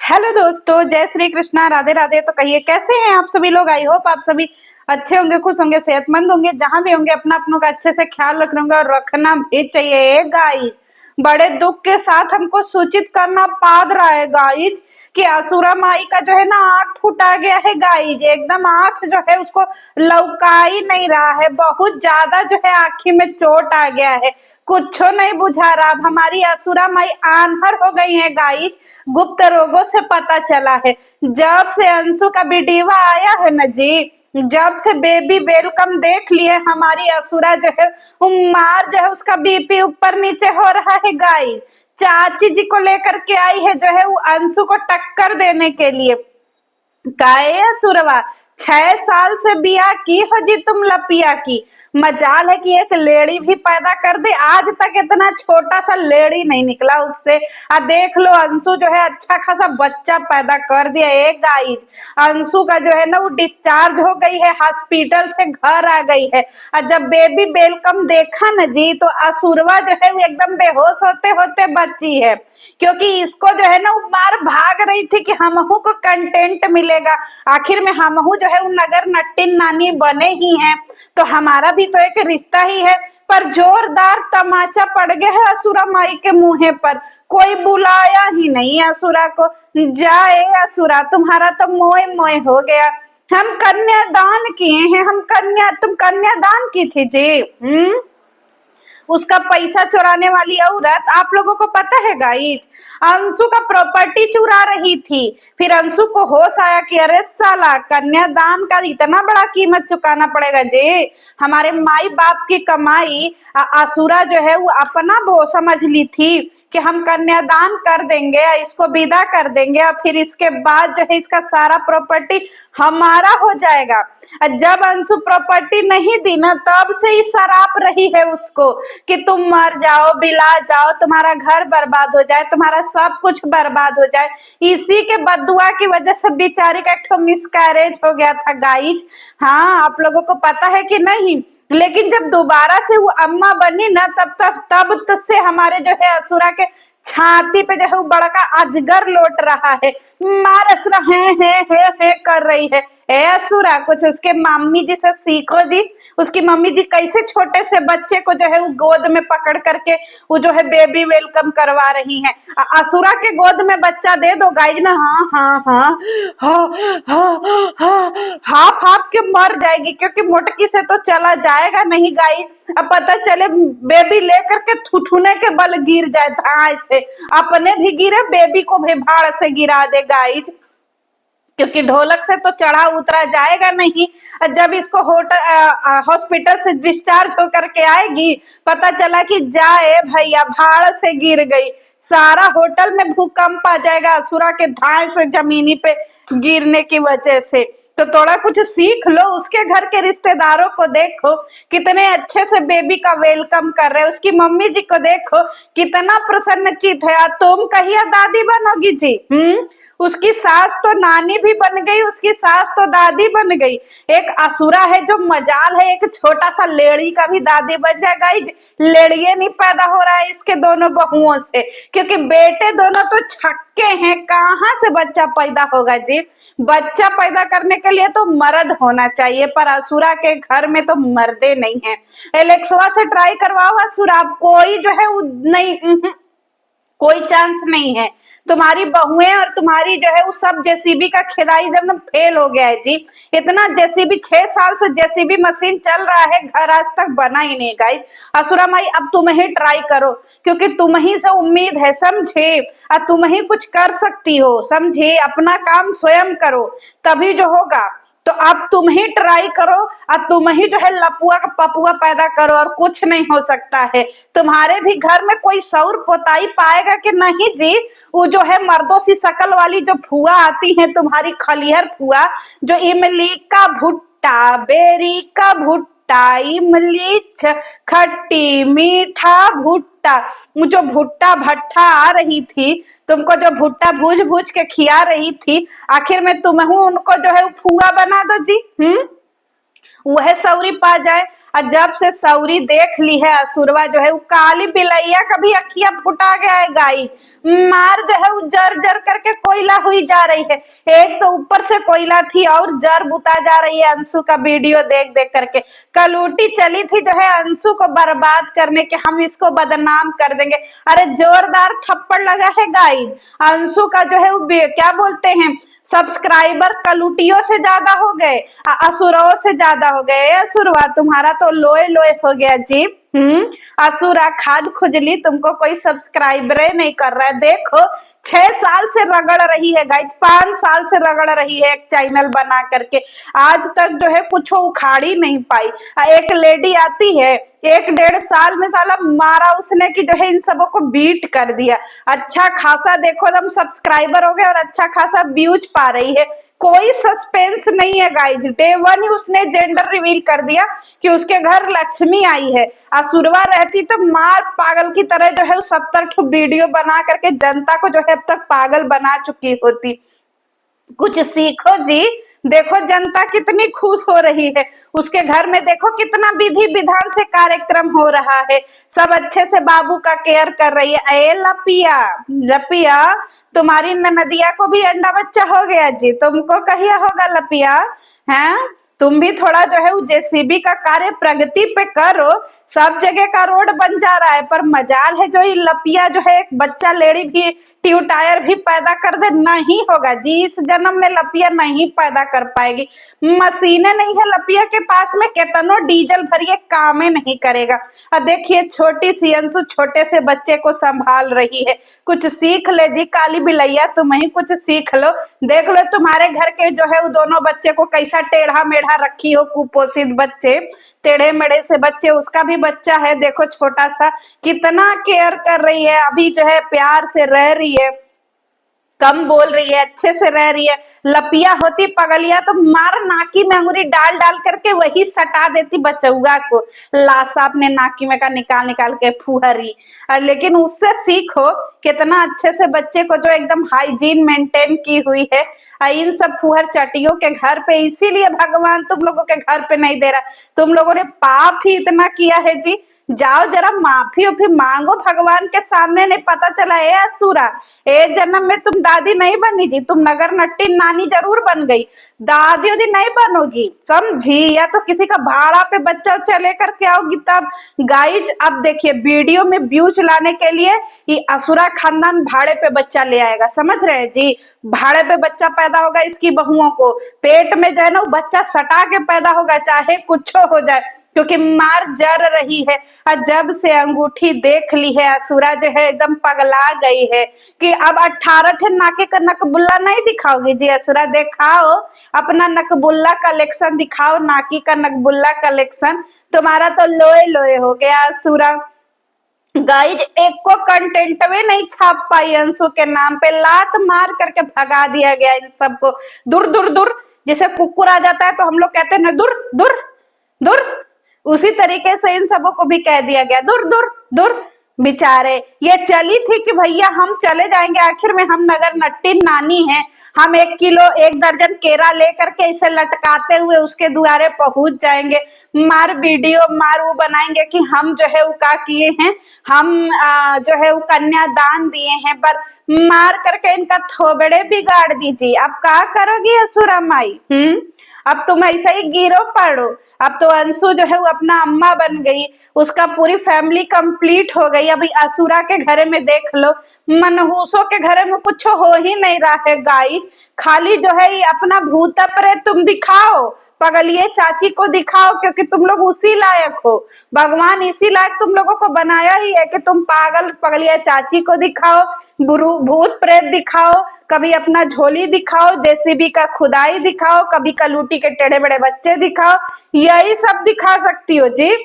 Hello दोस्तों, जय श्री कृष्णा, राधे राधे। तो कहिए कैसे हैं आप सभी लोग। आई होप आप सभी अच्छे होंगे, खुश होंगे, सेहतमंद होंगे। जहां भी होंगे अपना अपनों का अच्छे से ख्याल रख होंगे और रखना भी चाहिए गाइस। बड़े दुख के साथ हमको सूचित करना पड़ रहा है गाइस कि असुरा माई का जो है ना आंख फूटा गया है गाइस। एकदम आंख जो है उसको लौका ही नहीं रहा है, बहुत ज्यादा जो है आंखी में चोट आ गया है, कुछ नहीं बुझा रहा। अब हमारी असुरा माई आंधर हो गई है गाइस, गुप्त रोगों से पता चला है। जब से अंशु का वीडियो आया है ना जी, जब से बेबी वेलकम देख लिए हमारी असुरा जो है मार जो है उसका बीपी ऊपर नीचे हो रहा है गाइस। चाची जी को लेकर के आई है जो है वो अंशु को टक्कर देने के लिए। काहे सुरवा 6 साल से बिया की हो जी तुम लपिया की। मजाल है कि एक लेडी भी पैदा कर दे, आज तक इतना छोटा सा लेडी नहीं निकला उससे। देख लो अंशु जो है अच्छा खासा बच्चा पैदा कर दिया। एक गाइस अंशु का जो है ना वो डिस्चार्ज हो गई है, हॉस्पिटल से घर आ गई है। और जब बेबी वेलकम देखा ना जी तो असुरवा जो है वो एकदम बेहोश होते होते बची है, क्योंकि इसको जो है ना वो मार भाग रही थी कि हमहू को कंटेंट मिलेगा। आखिर में हमहू जो है वो नगर नट्टिन नानी बने ही हैं, तो हमारा भी तो एक रिश्ता ही है। पर जोरदार तमाचा पड़ गया है असुरा माई के मुंह पर, कोई बुलाया ही नहीं असुरा को। जाए असुरा, तुम्हारा तो मोए मोए हो गया। हम कन्यादान किए हैं, तुम कन्यादान की थी जी। उसका पैसा चुराने वाली औरत, आप लोगों को पता है गाइस, अंशु का प्रॉपर्टी चुरा रही थी। फिर अंशु को होश आया कि अरे साला कन्यादान का इतना बड़ा कीमत चुकाना पड़ेगा जी। हमारे माई बाप की कमाई असुरा जो है वो अपना वो समझ ली थी कि हम कन्यादान कर देंगे, इसको विदा कर देंगे और फिर इसके बाद जो है इसका सारा प्रॉपर्टी हमारा हो जाएगा। जब अंशु प्रॉपर्टी नहीं दी ना तब से ही शराप रही है उसको कि तुम मर जाओ, बिला जाओ, तुम्हारा घर बर्बाद हो जाए, तुम्हारा सब कुछ बर्बाद हो जाए। इसी के बददुआ की वजह से बेचारी का एक ठो मिसकैरेज हो गया था गाइज। हाँ, आप लोगों को पता है कि नहीं। लेकिन जब दोबारा से वो अम्मा बनी ना तब से हमारे जो है असुरा के छाती पे जो है वो बड़ा अजगर लौट रहा है। मार असुरा है कर रही है। ए असुरा, कुछ उसके मम्मी जी से सीखो जी। उसकी मम्मी जी कैसे छोटे से बच्चे को जो है वो गोद में पकड़ करके वो जो है बेबी वेलकम करवा रही हैं। असुरा के गोद में बच्चा दे दो गाइज ना, हाँ हाँ हाँ हाँ हाँ हाँ, हाफ हाफ के मर जाएगी, क्योंकि मोटकी से तो चला जाएगा नहीं गाइज। अब पता चले बेबी लेकर के थुथुने के बल गिर जाए धाए से, अपने भी गिरे बेबी को भी भाड़ से गिरा दे गाइज, क्योंकि ढोलक से तो चढ़ा उतरा जाएगा नहीं। जब इसको हॉस्पिटल से डिस्चार्ज होकर के आएगी पता चला कि जाए भैया भाड़ से गिर गई, सारा होटल में भूकंप आ जाएगा असुरा के धाए से जमीनी पे गिरने की वजह से। तो थोड़ा कुछ सीख लो, उसके घर के रिश्तेदारों को देखो कितने अच्छे से बेबी का वेलकम कर रहे हैं, उसकी मम्मी जी को देखो कितना प्रसन्नचित है। तुम कहिए दादी बनोगी जी। उसकी सास तो नानी भी बन गई, उसकी सास तो दादी बन गई। एक असुरा है जो मजाल है एक छोटा सा लेड़ी का भी दादी बन जाएगा। लेड़िए नहीं पैदा हो रहा है इसके दोनों बहुओं से, क्योंकि बेटे दोनों तो छक्के हैं, कहाँ से बच्चा पैदा होगा जी। बच्चा पैदा करने के लिए तो मर्द होना चाहिए, पर असुरा के घर में तो मर्दे नहीं है। एलेक्सवा से ट्राई करवाओ असुरा, कोई जो है नहीं, कोई चांस नहीं है। तुम्हारी बहुएं और तुम्हारी जो है वो सब जेसीबी का खेदाई जब फेल हो गया है जी। इतना जेसीबी 6 साल से जेसीबी मशीन चल रहा है, घर आज तक बना ही नहीं गाइस। असुरा माई अब तुम ही ट्राई करो, क्योंकि तुम ही से उम्मीद है, समझे। और तुम ही कुछ कर सकती हो, समझे। अपना काम स्वयं करो तभी जो होगा। तो अब तुम ही ट्राई करो और तुम ही जो है लपुआ का पपुआ पैदा करो, और कुछ नहीं हो सकता है। तुम्हारे भी घर में कोई सौर पोताई पाएगा कि नहीं जी। वो जो है मर्दों सी शकल वाली जो फुआ आती है तुम्हारी खलिहर फुआ, जो इमली का भुट्टा, बेरी का भुट्टा, इमली खट्टी मीठा भुट्टा, वो जो भुट्टा भट्टा आ रही थी तुमको, जो भुट्टा भूज भूज के खिया रही थी, आखिर में तुम उनको जो है फुआ बना दो जी। वह सौरी पा जाए। और जब से सौरी देख ली है असुरवा जो है वो काली बिलैया कभी अखिया फुटा गया है गाई। मार जो है वो जर जर करके कोयला हो हुई जा रही है। एक तो ऊपर से कोयला थी और जर बुता जा रही है अंशु का वीडियो देख देख करके। कलूटी चली थी जो है अंशु को बर्बाद करने के, हम इसको बदनाम कर देंगे। अरे जोरदार थप्पड़ लगा है गाइस। अंशु का जो है वो क्या बोलते हैं, सब्सक्राइबर कलूटियों से ज्यादा हो गए, असुरों से ज्यादा हो गए। असुरवा तुम्हारा तो लोए लोए हो गया जी। असुरा खाद खुजली, तुमको कोई सब्सक्राइबर नहीं कर रहा है। देखो 6 साल से रगड़ रही है गाइस, 5 साल से रगड़ रही है एक चैनल बना करके, आज तक जो है कुछ उखाड़ ही नहीं पाई। एक लेडी आती है 1-1.5 साल में साला मारा उसने कि जो है इन सबों को बीट कर दिया। अच्छा खासा देखो एकदम सब्सक्राइबर हो गए और अच्छा खासा व्यूज पा रही है। कोई सस्पेंस नहीं है गाइस, डे 1 ही उसने जेंडर रिवील कर दिया कि उसके घर लक्ष्मी आई है। असुरवा रहती तो मार पागल की तरह जो है 70 वीडियो बना करके जनता को जो है अब तक पागल बना चुकी होती। कुछ सीखो जी, देखो जनता कितनी खुश हो रही है। उसके घर में देखो कितना विधि विधान से कार्यक्रम हो रहा है, सब अच्छे से बाबू का केयर कर रही है। ए लपिया, लपिया तुम्हारी ननदिया को भी अंडा बच्चा हो गया जी, तुमको कहिया होगा लपिया? हैं तुम भी थोड़ा जो है जेसीबी का कार्य प्रगति पे करो। सब जगह का रोड बन जा रहा है, पर मजाल है जो ये लपिया जो है एक बच्चा लेडी भी ट्यूटायर भी पैदा कर दे, नहीं होगा जी। इस जन्म में लपिया नहीं पैदा कर पाएगी, मशीनें नहीं है लपिया के पास में, कितनो डीजल भरिए कामे नहीं करेगा। और देखिए छोटी सी अंशु छोटे से बच्चे को संभाल रही है। कुछ सीख ले जी काली बिलैया, तुम ही कुछ सीख लो। देख लो तुम्हारे घर के जो है वो दोनों बच्चे को कैसा टेढ़ा मेढ़ा रखी हो, कुपोषित बच्चे, टेढ़े मेढ़े से बच्चे। उसका भी बच्चा है देखो छोटा सा, कितना केयर कर रही है, अभी जो है प्यार से रह रही है, कम बोल रही है, अच्छे से रह रही है। लपिया होती पगलिया तो मार नाकी में अंगूरी डाल डाल करके वही सटा देती बचौगा को, लाशा अपने नाकी में का निकाल निकाल के फुहरी। लेकिन उससे सीखो कितना अच्छे से बच्चे को जो एकदम हाइजीन मेंटेन की हुई है। इन सब फुहर चटियों के घर पे, इसीलिए भगवान तुम लोगों के घर पे नहीं दे रहा। तुम लोगों ने पाप ही इतना किया है जी, जाओ जरा माफी उफी मांगो भगवान के सामने। नहीं पता चला ए असुरा, ए जन्म में तुम दादी नहीं बनी थी, तुम नगर नट्टी नानी जरूर बन गई, दादी वादी नहीं बनोगी, समझी? या तो किसी का भाड़ा पे बच्चा उच्चा लेकर के आओगी तब। गाइज अब देखिए वीडियो में व्यूज लाने के लिए ये असुरा खानदान भाड़े पे बच्चा ले आएगा, समझ रहे हैं जी? भाड़े पे बच्चा पैदा होगा, इसकी बहुओं को पेट में जो है ना बच्चा सटा के पैदा होगा, चाहे कुछ हो जाए, क्योंकि मार जर रही है। और जब से अंगूठी देख ली है असुरा जो है एकदम पगला गई है कि अब 18 थे नाके का नकबुल्ला नहीं दिखाओगी जी असुरा? दिखाओ अपना नकबुल्ला कलेक्शन, दिखाओ नाकी का नकबुल्ला कलेक्शन। तुम्हारा तो लोए लोए हो गया असुरा। गाइज एक को कंटेंट में नहीं छाप पाई अंशु के नाम पे, लात मार करके भगा दिया गया इन सबको। दूर दूर दूर, जैसे कुकुर आ जाता है तो हम लोग कहते हैं ना दूर दूर दूर, उसी तरीके से इन सबों को भी कह दिया गया दूर दूर दूर। बेचारे ये चली थी कि भैया हम चले जाएंगे, आखिर में हम नगर नट्टी नानी हैं, हम 1 किलो 1 दर्जन केरा लेकर के इसे लटकाते हुए उसके द्वारे पहुंच जाएंगे, मार वीडियो मार वो बनाएंगे कि हम जो है वो क्या किए हैं, हम जो है वो कन्यादान दिए हैं, पर मार करके इनका थोबड़े बिगाड़ दीजिए। अब क्या करोगी असुरा माई? अब तुम ऐसा ही गिरो पड़ो। अब तो अंशु जो है वो अपना अम्मा बन गई, उसका पूरी फैमिली कंप्लीट हो गई। अभी असुरा के घरे में देख लो, मनहूसों के घरे में कुछ हो ही नहीं रहा है गाइस, खाली जो है ये अपना भूत प्रेत तुम दिखाओ, पगलिए चाची को दिखाओ, क्योंकि तुम लोग उसी लायक हो। भगवान इसी लायक तुम लोगों को बनाया ही है कि तुम पागल पगलिया चाची को दिखाओ, भूत प्रेत दिखाओ, कभी अपना झोली दिखाओ, जेसीबी का खुदाई दिखाओ, कभी कलूटी के टेढ़े बड़े बच्चे दिखाओ, यही सब दिखा सकती हो जी।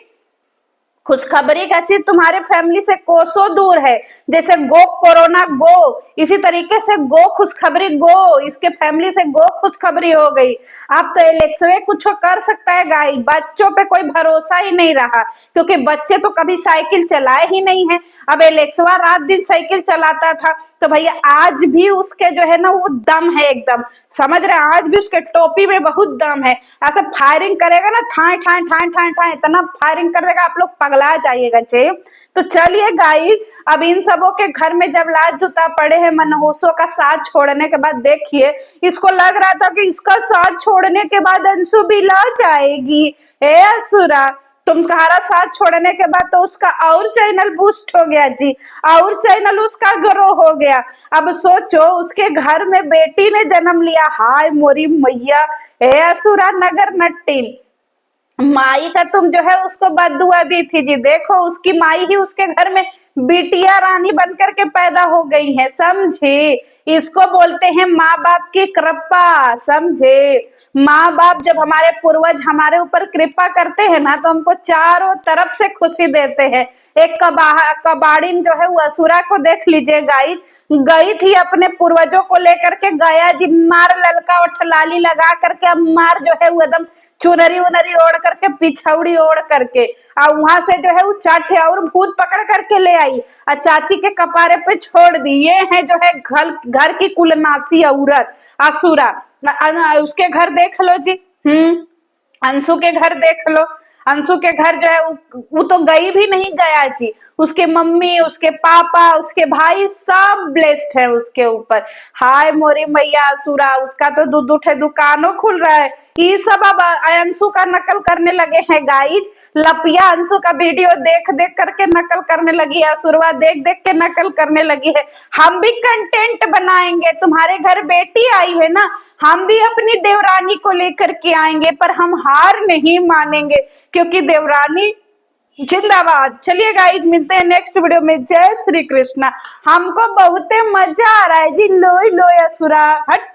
खुशखबरी का चीज तुम्हारे फैमिली से कोसों दूर है, जैसे गो कोरोना गो, इसी तरीके से गो खुशखबरी गो, इसके फैमिली से गो खुशखबरी हो गई। अब तो इलेक्शन कुछ कर सकता है गाइस, बच्चों पे कोई भरोसा ही नहीं रहा, क्योंकि बच्चे तो कभी साइकिल चलाए ही नहीं है। अब एलेक्सवा रात दिन साइकिल चलाता था, तो भैया आज भी उसके जो है ना वो दम है एकदम, समझ रहे हैं, आज भी उसके टोपी में बहुत दम है। ऐसे फायरिंग करेगा ना, ठाए ठाए ठाए ठाए ठाए इतना फायरिंग कर देगा, आप लोग पगला जाइएगा। चे तो चलिए गाइस, अब इन सबों के घर में जब लात जूता पड़े हैं मनहूसों का साथ छोड़ने के बाद, देखिए इसको लग रहा था कि इसका साथ छोड़ने के बाद अंशु भी ला जाएगी। ए असुरा, तुम्हारा साथ छोड़ने के बाद तो उसका और चैनल बूस्ट हो गया जी, और चैनल उसका ग्रो हो गया। अब सोचो उसके घर में बेटी ने जन्म लिया, हाय मोरी मैया। ए असुरा नगर नट्टी, माई का तुम जो है उसको बददुआ दी थी जी, देखो उसकी माई ही उसके घर में बिटिया रानी बनकर के पैदा हो गई है, समझे। इसको बोलते हैं माँ बाप की कृपा, समझे। माँ बाप जब हमारे पूर्वज हमारे ऊपर कृपा करते हैं ना, तो हमको चारों तरफ से खुशी देते हैं। एक कबाड़िन जो है वो असुरा को देख लीजिए गाइस, गई थी अपने पूर्वजों को लेकर के, गया जी मार ललका और ठलाली लगा करके, अब मार जो है वो एकदम चुनरी उनरी ओढ़ करके, पिछौड़ी ओढ़ करके, और वहां से जो है वो चाटे और भूत पकड़ करके ले आई और चाची के कपारे पे छोड़ दी। ये है जो है घर की कुलनासी औरत असुरा। उसके घर देख लो जी, अंशु के घर देख लो, अंशु के घर जो है वो तो गई भी नहीं गया जी, उसके मम्मी उसके पापा उसके भाई सब ब्लेस्ड है उसके ऊपर। हाय मोरी मैया असुरा, उसका तो दूठे दुकानों खुल रहा है। ये सब अब अंशु का नकल करने लगे हैं गाइज, लपिया अंशु का वीडियो देख देख करके नकल करने लगी है, असुरवा देख देख के नकल करने लगी है। हम भी कंटेंट बनाएंगे, तुम्हारे घर बेटी आई है ना, हम भी अपनी देवरानी को लेकर के आएंगे, पर हम हार नहीं मानेंगे क्योंकि देवरानी जिंदाबाद। चलिए गाइज मिलते हैं नेक्स्ट वीडियो में, जय श्री कृष्णा। हमको बहुत मजा आ रहा है जी, लोई लोई असुरा हट।